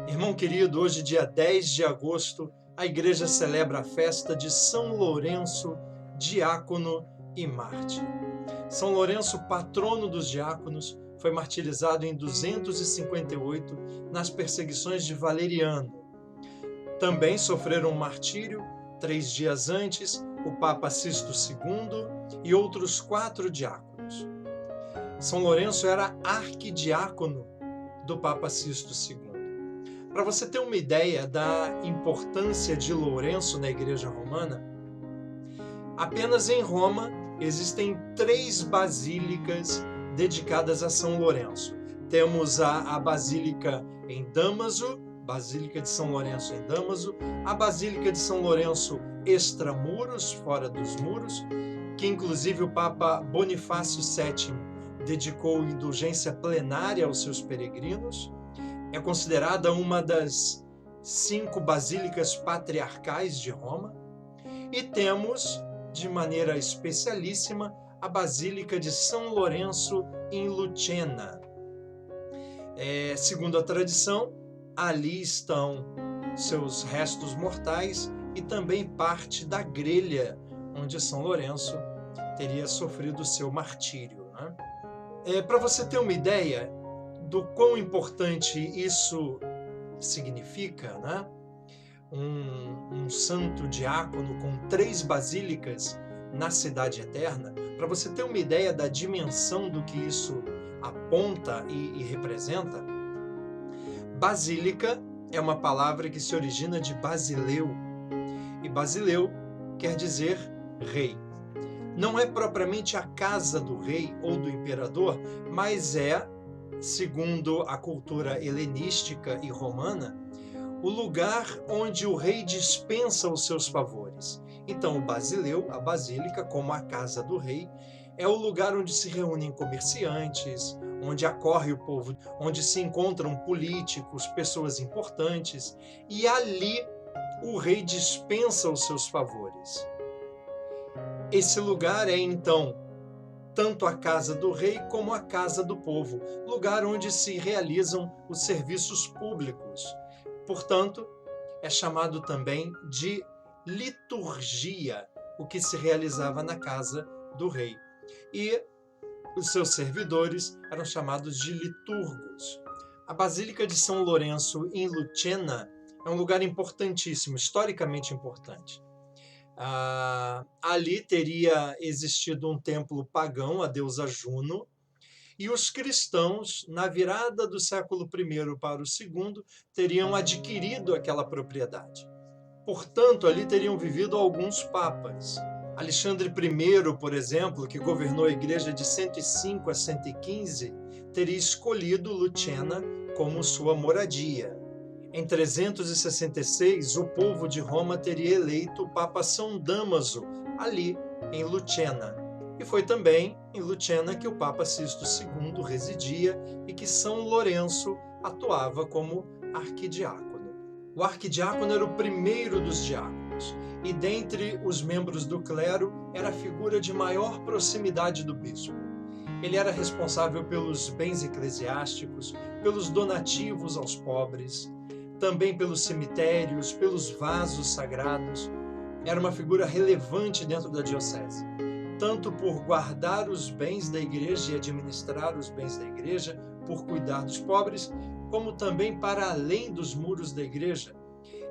Irmão querido, hoje, dia 10 de agosto, a igreja celebra a festa de São Lourenço, diácono e mártir. São Lourenço, patrono dos diáconos, foi martirizado em 258 nas perseguições de Valeriano. Também sofreram um martírio 3 dias antes o Papa Sisto II e outros 4 diáconos. São Lourenço era arquidiácono do Papa Sisto II. Para você ter uma ideia da importância de Lourenço na Igreja Romana, apenas em Roma existem 3 basílicas dedicadas a São Lourenço. Temos a Basílica em Damaso, Basílica de São Lourenço em Damaso, a Basílica de São Lourenço extramuros, fora dos muros, que inclusive o Papa Bonifácio VII dedicou indulgência plenária aos seus peregrinos. É considerada uma das 5 basílicas patriarcais de Roma. E temos, de maneira especialíssima, a Basílica de São Lourenço em Lucena. Segundo a tradição, ali estão seus restos mortais e também parte da grelha onde São Lourenço teria sofrido seu martírio, né? Para você ter uma ideia do quão importante isso significa, né? Um santo diácono com 3 basílicas na Cidade Eterna, para você ter uma ideia da dimensão do que isso aponta e representa, basílica é uma palavra que se origina de basileu, e basileu quer dizer rei. Não é propriamente a casa do rei ou do imperador, mas é, segundo a cultura helenística e romana, o lugar onde o rei dispensa os seus favores. Então, o basileu, a basílica, como a casa do rei, é o lugar onde se reúnem comerciantes, onde acorre o povo, onde se encontram políticos, pessoas importantes, e ali o rei dispensa os seus favores. Esse lugar é, então, tanto a casa do rei como a casa do povo, lugar onde se realizam os serviços públicos. Portanto, é chamado também de liturgia, o que se realizava na casa do rei. E os seus servidores eram chamados de liturgos. A Basílica de São Lourenço, em Lucena, é um lugar importantíssimo, historicamente importante. Ali teria existido um templo pagão, a deusa Juno, e os cristãos, na virada do século I para o II, teriam adquirido aquela propriedade. Portanto, ali teriam vivido alguns papas. Alexandre I, por exemplo, que governou a igreja de 105 a 115, teria escolhido Lucena como sua moradia. Em 366, o povo de Roma teria eleito o Papa São Damaso, ali em Lucena. E foi também em Lucena que o Papa Sisto II residia e que São Lourenço atuava como arquidiácono. O arquidiácono era o primeiro dos diáconos e, dentre os membros do clero, era a figura de maior proximidade do bispo. Ele era responsável pelos bens eclesiásticos, pelos donativos aos pobres, também pelos cemitérios, pelos vasos sagrados. Era uma figura relevante dentro da diocese, tanto por guardar os bens da igreja e administrar os bens da igreja, por cuidar dos pobres, como também para além dos muros da igreja.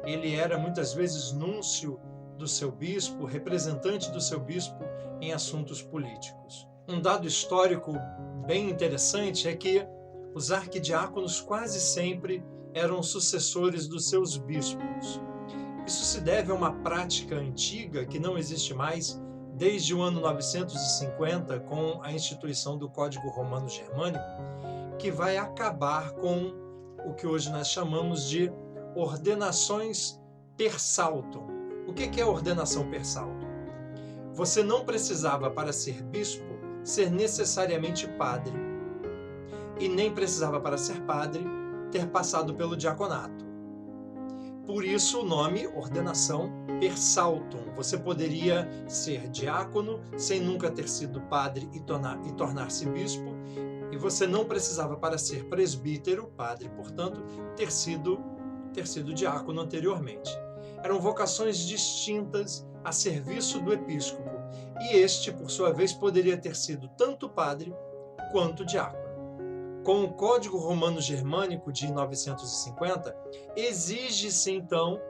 Ele era muitas vezes núncio do seu bispo, representante do seu bispo em assuntos políticos. Um dado histórico bem interessante é que os arquidiáconos quase sempre eram sucessores dos seus bispos. Isso se deve a uma prática antiga que não existe mais desde o ano 950, com a instituição do Código Romano Germânico, que vai acabar com o que hoje nós chamamos de ordenações per saltum. O que é ordenação per saltum? Você não precisava, para ser bispo, ser necessariamente padre, e nem precisava, para ser padre, ter passado pelo diaconato. Por isso o nome ordenação per saltum. Você poderia ser diácono sem nunca ter sido padre e tornar-se bispo, e você não precisava, para ser presbítero, padre, portanto, ter sido ter sido diácono anteriormente. Eram vocações distintas a serviço do episcopo, e este, por sua vez, poderia ter sido tanto padre quanto diácono. Com o Código Romano Germânico de 950, exige-se então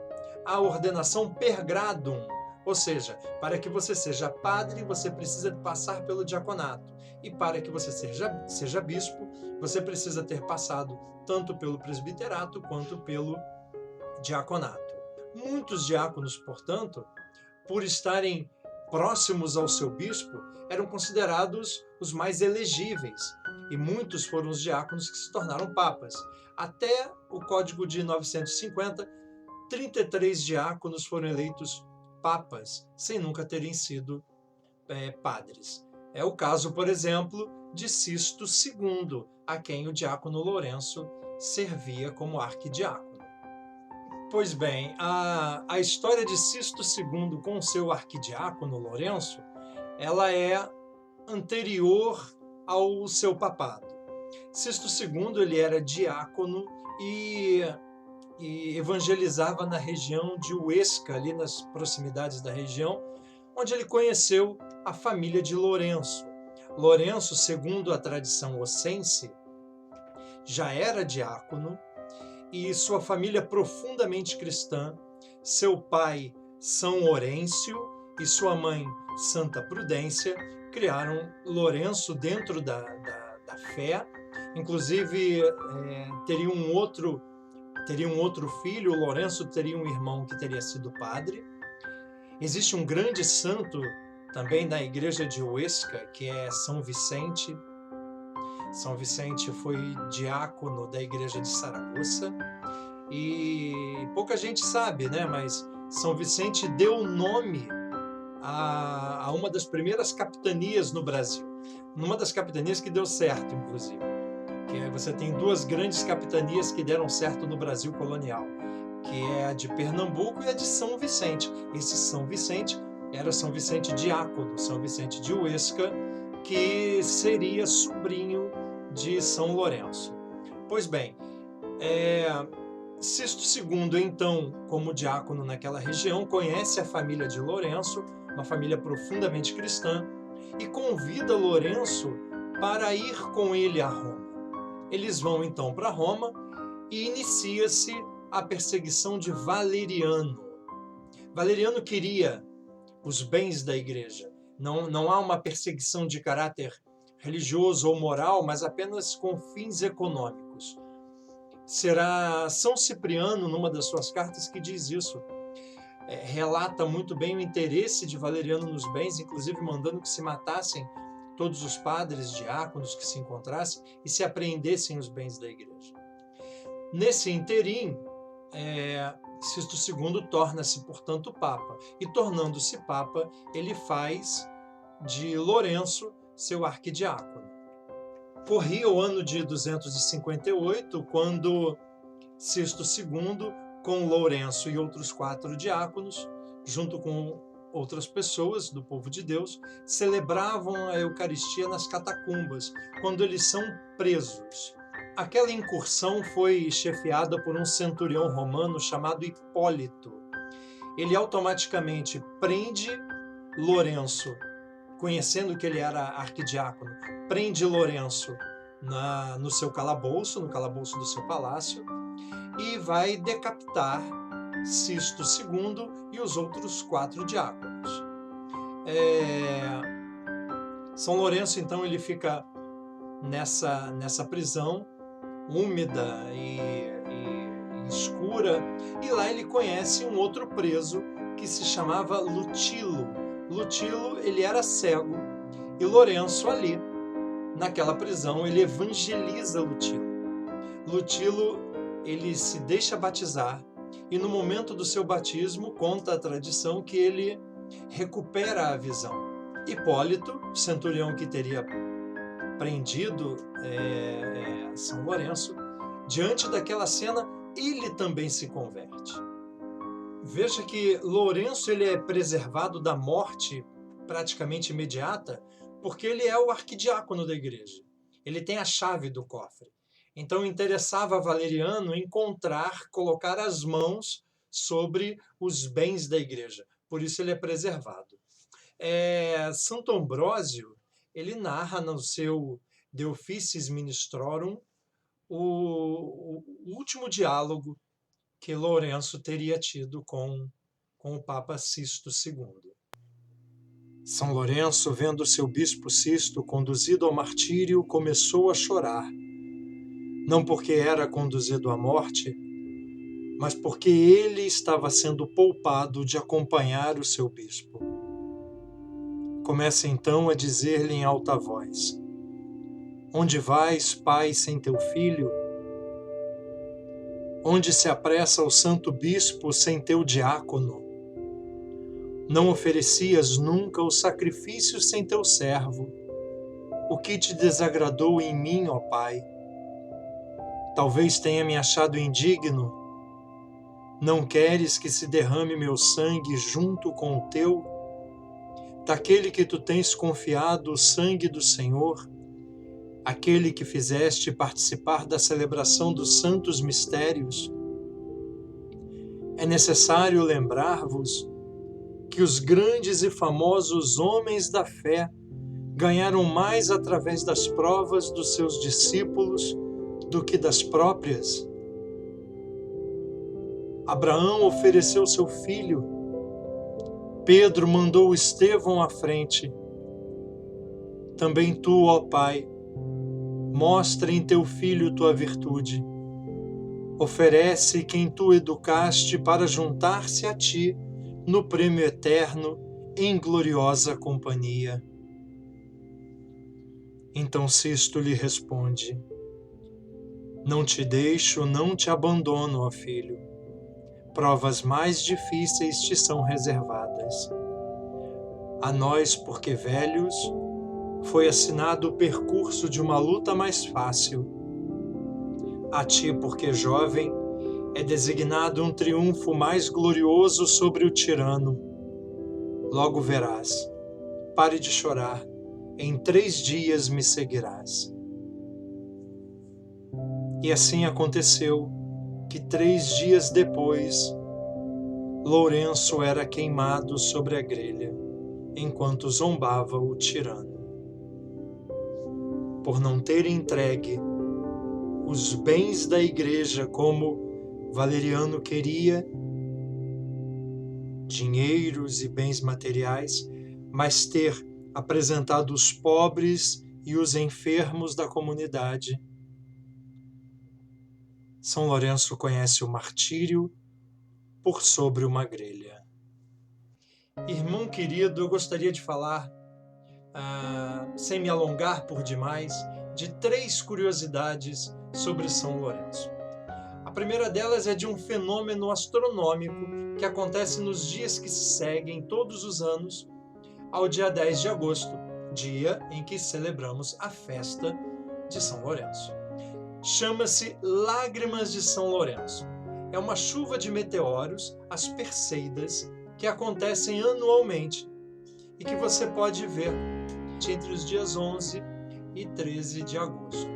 a ordenação per gradum, ou seja, para que você seja padre, você precisa passar pelo diaconato, e para que você seja bispo, você precisa ter passado tanto pelo presbiterato quanto pelo diaconato. Muitos diáconos, portanto, por estarem próximos ao seu bispo, eram considerados os mais elegíveis, e muitos foram os diáconos que se tornaram papas. Até o Código de 950, 33 diáconos foram eleitos papas, sem nunca terem sido padres. É o caso, por exemplo, de Sisto II, a quem o diácono Lourenço servia como arquidiácono. Pois bem, a história de Sisto II com seu arquidiácono Lourenço, ela é anterior ao seu papado. Sisto II ele era diácono e evangelizava na região de Huesca, ali nas proximidades da região, onde ele conheceu a família de Lourenço. Lourenço, segundo a tradição ossense, já era diácono, e sua família profundamente cristã, seu pai, São Orêncio, e sua mãe, Santa Prudência, criaram Lourenço dentro da fé. Inclusive, teria um outro filho, o Lourenço teria um irmão que teria sido padre. Existe um grande santo também na igreja de Huesca, que é São Vicente. São Vicente foi diácono da igreja de Saragoça, e pouca gente sabe, né? Mas São Vicente deu nome a uma das primeiras capitanias no Brasil, numa das capitanias que deu certo, inclusive. Que você tem duas grandes capitanias que deram certo no Brasil colonial, que é a de Pernambuco e a de São Vicente. Esse São Vicente era São Vicente diácono, São Vicente de Huesca, que seria sobrinho de São Lourenço. Pois bem, Sisto II, então, como diácono naquela região, conhece a família de Lourenço, uma família profundamente cristã, e convida Lourenço para ir com ele a Roma. Eles vão então para Roma e inicia-se a perseguição de Valeriano. Valeriano queria os bens da igreja. Não há uma perseguição de caráter religioso ou moral, mas apenas com fins econômicos. Será São Cipriano, numa das suas cartas, que diz isso. Relata muito bem o interesse de Valeriano nos bens, inclusive mandando que se matassem todos os padres, diáconos que se encontrassem e se apreendessem os bens da igreja. Nesse interim, Sisto II torna-se, portanto, Papa. E tornando-se Papa, ele faz de Lourenço seu arquidiácono. Corria o ano de 258, quando Sisto II, com Lourenço e outros 4 diáconos, junto com outras pessoas do povo de Deus, celebravam a Eucaristia nas catacumbas, quando eles são presos. Aquela incursão foi chefiada por um centurião romano chamado Hipólito. Ele automaticamente prende Lourenço, conhecendo que ele era arquidiácono, prende Lourenço no seu calabouço, no calabouço do seu palácio, e vai decapitar Sisto II e os outros 4 diáconos. São Lourenço, então, ele fica nessa prisão úmida e escura, e lá ele conhece um outro preso que se chamava Lutilo. Lutilo, ele era cego, e Lourenço ali, naquela prisão, ele evangeliza Lutilo. Lutilo, ele se deixa batizar, e no momento do seu batismo, conta a tradição que ele recupera a visão. Hipólito, centurião que teria prendido São Lourenço, diante daquela cena, ele também se converte. Veja que Lourenço ele é preservado da morte praticamente imediata, porque ele é o arquidiácono da igreja. Ele tem a chave do cofre. Então interessava a Valeriano colocar as mãos sobre os bens da igreja. Por isso ele é preservado. Santo Ambrósio, ele narra no seu De Officiis Ministrorum o último diálogo que Lourenço teria tido com o Papa Sisto II. São Lourenço, vendo seu bispo Sisto conduzido ao martírio, começou a chorar, não porque era conduzido à morte, mas porque ele estava sendo poupado de acompanhar o seu bispo. Começa então a dizer-lhe em alta voz: Onde vais, pai, sem teu filho? Onde se apressa o santo bispo sem teu diácono? Não oferecias nunca o sacrifício sem teu servo. O que te desagradou em mim, ó Pai? Talvez tenha me achado indigno. Não queres que se derrame meu sangue junto com o teu? Daquele que tu tens confiado o sangue do Senhor, aquele que fizeste participar da celebração dos santos mistérios. É necessário lembrar-vos que os grandes e famosos homens da fé ganharam mais através das provas dos seus discípulos do que das próprias. Abraão ofereceu seu filho, Pedro mandou Estevão à frente. Também tu, ó Pai, mostra em teu filho tua virtude. Oferece quem tu educaste para juntar-se a ti no prêmio eterno em gloriosa companhia. Então Sisto lhe responde: Não te deixo, não te abandono, ó filho. Provas mais difíceis te são reservadas. A nós, porque velhos, foi assinado o percurso de uma luta mais fácil. A ti, porque jovem, é designado um triunfo mais glorioso sobre o tirano. Logo verás. Pare de chorar. Em 3 dias me seguirás. E assim aconteceu que 3 dias depois, Lourenço era queimado sobre a grelha, enquanto zombava o tirano. Por não ter entregue os bens da igreja como Valeriano queria, dinheiros e bens materiais, mas ter apresentado os pobres e os enfermos da comunidade. São Lourenço conhece o martírio por sobre uma grelha. Irmão querido, eu gostaria de falar, sem me alongar por demais, de 3 curiosidades sobre São Lourenço. A primeira delas é de um fenômeno astronômico que acontece nos dias que se seguem todos os anos ao dia 10 de agosto, dia em que celebramos a festa de São Lourenço. Chama-se Lágrimas de São Lourenço. É uma chuva de meteoros, as Perseidas, que acontecem anualmente e que você pode ver entre os dias 11 e 13 de agosto.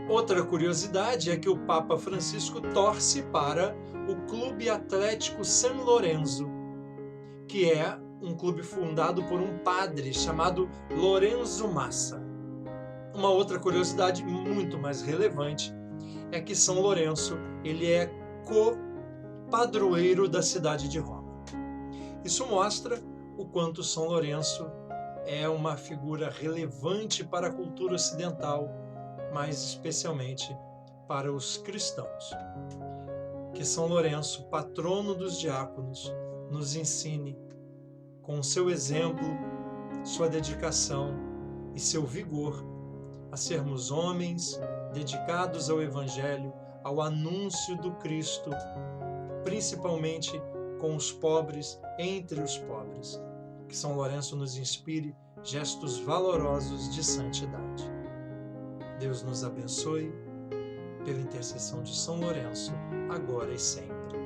Outra curiosidade é que o Papa Francisco torce para o Clube Atlético San Lorenzo, que é um clube fundado por um padre chamado Lorenzo Massa. Uma outra curiosidade muito mais relevante é que São Lourenço ele é co-padroeiro da cidade de Roma. Isso mostra o quanto São Lourenço é uma figura relevante para a cultura ocidental, mas especialmente para os cristãos. Que São Lourenço, patrono dos diáconos, nos ensine, com seu exemplo, sua dedicação e seu vigor, a sermos homens dedicados ao Evangelho, ao anúncio do Cristo, principalmente com os pobres, entre os pobres. Que São Lourenço nos inspire gestos valorosos de santidade. Deus nos abençoe, pela intercessão de São Lourenço, agora e sempre.